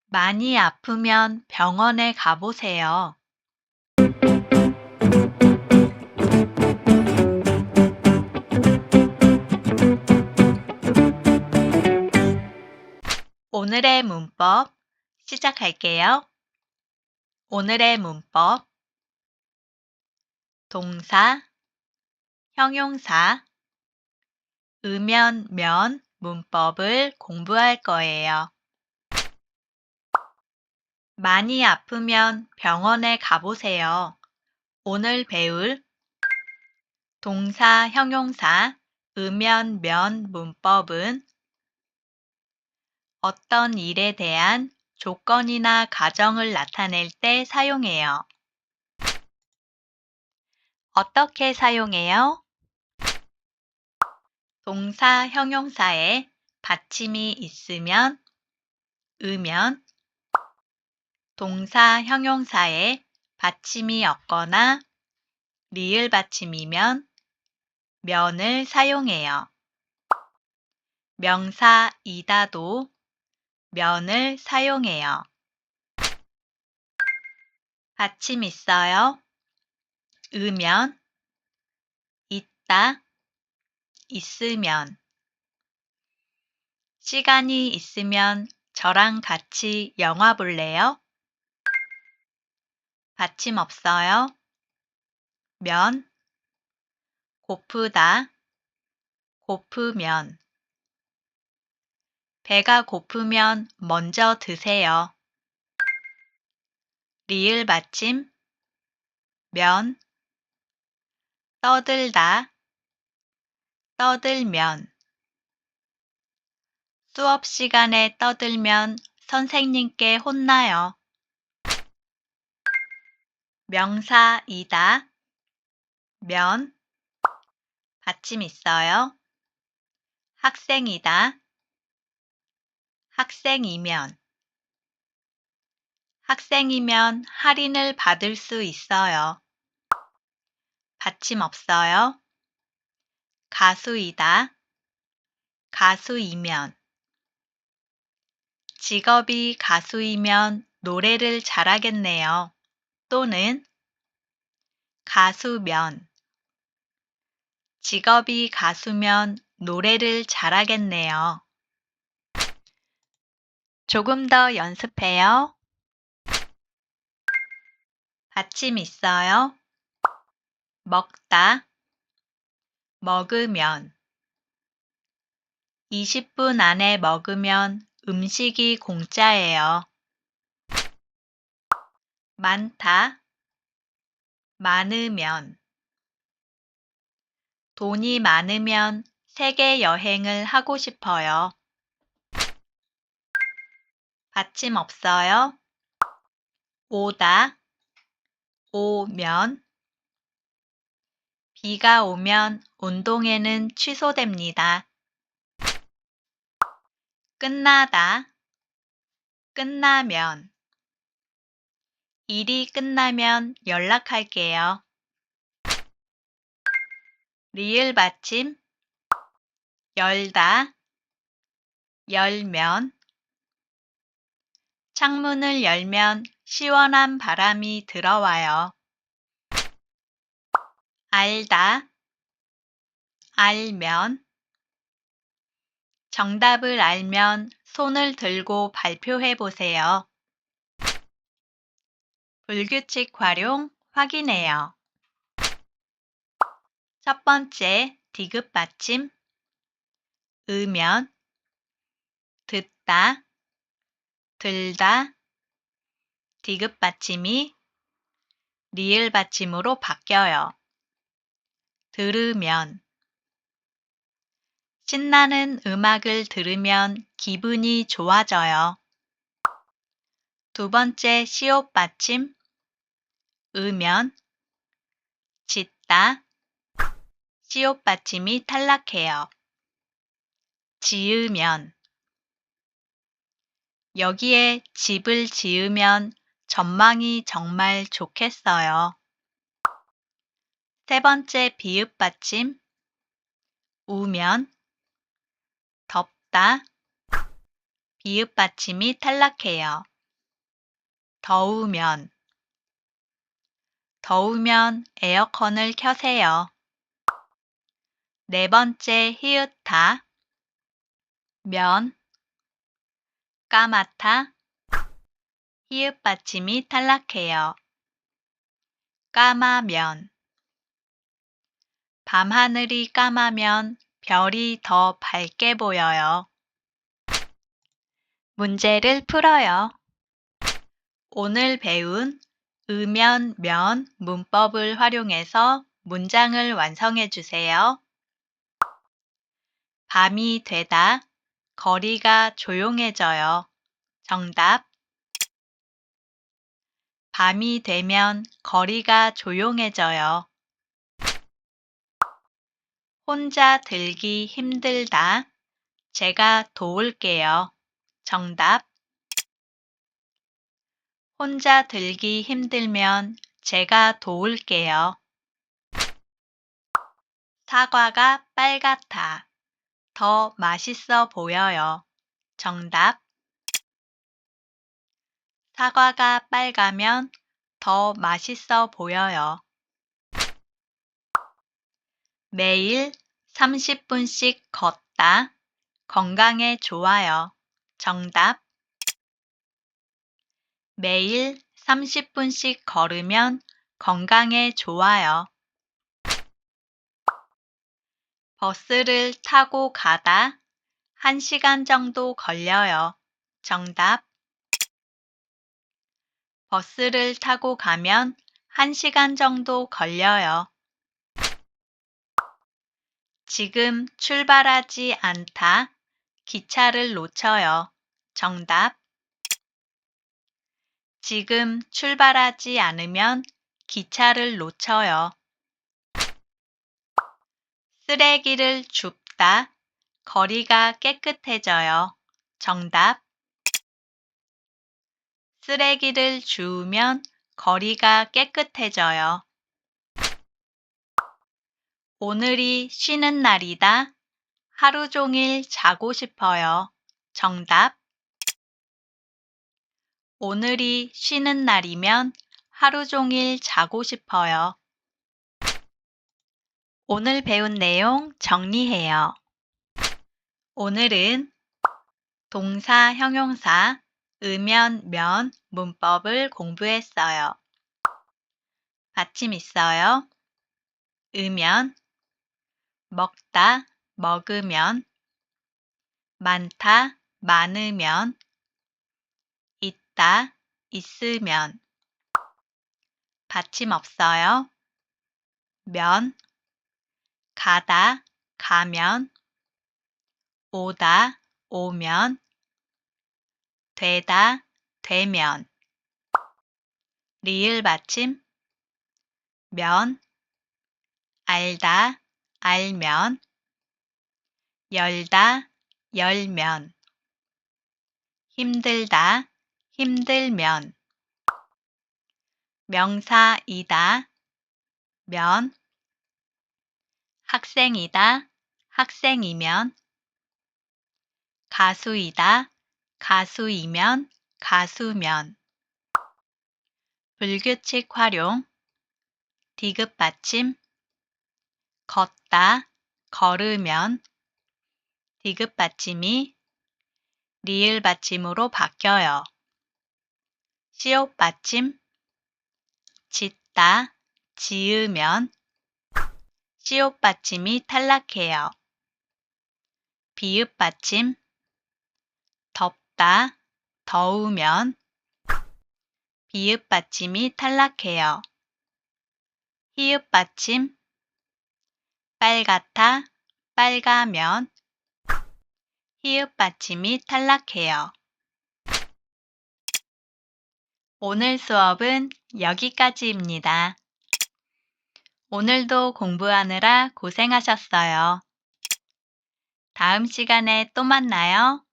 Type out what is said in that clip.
많이 아프면 병원에 가보세요. 오늘의 문법 시작할게요. 오늘의 문법 동사, 형용사, 으면, 면 문법을 공부할 거예요. 많이 아프면 병원에 가보세요. 오늘 배울 동사, 형용사, 으면, 면 문법은 어떤 일에 대한 조건이나 가정을 나타낼 때 사용해요. 어떻게 사용해요? 동사, 형용사에 받침이 있으면 으면, 동사, 형용사에 받침이 없거나 리을 받침이면 면을 사용해요. 명사 이다도 면을 사용해요. 받침 있어요. 으면, 있다, 있으면. 시간이 있으면 저랑 같이 영화 볼래요? 받침 없어요. 면, 고프다, 고프면. 배가 고프면 먼저 드세요. 리을 받침, 면, 떠들다, 떠들면. 수업 시간에 떠들면 선생님께 혼나요. 명사이다, 면, 받침 있어요. 학생이다, 학생이면. 학생이면 할인을 받을 수 있어요. 받침 없어요. 가수이다, 가수이면. 직업이 가수이면 노래를 잘하겠네요. 또는 가수면. 직업이 가수면 노래를 잘하겠네요. 조금 더 연습해요. 받침 있어요. 먹다, 먹으면. 20분 안에 먹으면 음식이 공짜예요. 많다, 많으면. 돈이 많으면 세계 여행을 하고 싶어요. 받침 없어요. 오다, 오면. 비가 오면 운동회는 취소됩니다. 끝나다, 끝나면. 일이 끝나면 연락할게요. 리을 받침, 열다, 열면. 창문을 열면 시원한 바람이 들어와요. 알다, 알면. 정답을 알면 손을 들고 발표해 보세요. 불규칙 활용 확인해요. 첫 번째 디귿 받침, 으면. 듣다, 들다. 디귿 받침이 리을 받침으로 바뀌어요. 들으면. 신나는 음악을 들으면 기분이 좋아져요. 두 번째 시옷 받침, 으면. 짓다, 시옷 받침이 탈락해요. 지으면. 여기에 집을 지으면 전망이 정말 좋겠어요. 세 번째 비읍 받침, 우면. 덥다, 비읍 받침이 탈락해요. 더우면, 더우면 에어컨을 켜세요. 네 번째 히읗하, 면, 까맣다, 히읗 받침이 탈락해요. 까마면, 밤하늘이 까마면 별이 더 밝게 보여요. 문제를 풀어요. 오늘 배운 으면, 면 문법을 활용해서 문장을 완성해 주세요. 밤이 되다, 거리가 조용해져요. 정답. 밤이 되면 거리가 조용해져요. 혼자 들기 힘들다. 제가 도울게요. 정답. 혼자 들기 힘들면 제가 도울게요. 사과가 빨갛다. 더 맛있어 보여요. 정답. 사과가 빨가면 더 맛있어 보여요. 매일 30분씩 걷다. 건강에 좋아요. 정답. 매일 30분씩 걸으면 건강에 좋아요. 버스를 타고 가다 1시간 정도 걸려요. 정답. 버스를 타고 가면 1시간 정도 걸려요. 지금 출발하지 않다. 기차를 놓쳐요. 정답. 지금 출발하지 않으면 기차를 놓쳐요. 쓰레기를 줍다. 거리가 깨끗해져요. 정답. 쓰레기를 주우면 거리가 깨끗해져요. 오늘이 쉬는 날이다. 하루 종일 자고 싶어요. 정답. 오늘이 쉬는 날이면 하루 종일 자고 싶어요. 오늘 배운 내용 정리해요. 오늘은 동사, 형용사, 으면, 면 문법을 공부했어요. 받침 있어요. 으면, 먹다, 먹으면, 많다, 많으면, 있다, 있으면. 받침 없어요. 면, 가다, 가면, 오다, 오면, 되다, 되면. 리을 받침, 면, 알다, 알면, 열다, 열면. 힘들다, 힘들면. 명사이다, 면. 학생이다, 학생이면. 가수이다, 가수이면, 가수면. 불규칙 활용, 디귿 받침, 걷다, 걸으면. 디귿 받침이 리을 받침으로 바뀌어요. 시옷 받침, 짓다, 지으면. 시옷 받침이 탈락해요. 비읍 받침, 덥다, 더우면. 비읍 받침이 탈락해요. 히읗 받침, 빨갛다, 빨가면. 히읗 받침이 탈락해요. 오늘 수업은 여기까지입니다. 오늘도 공부하느라 고생하셨어요. 다음 시간에 또 만나요.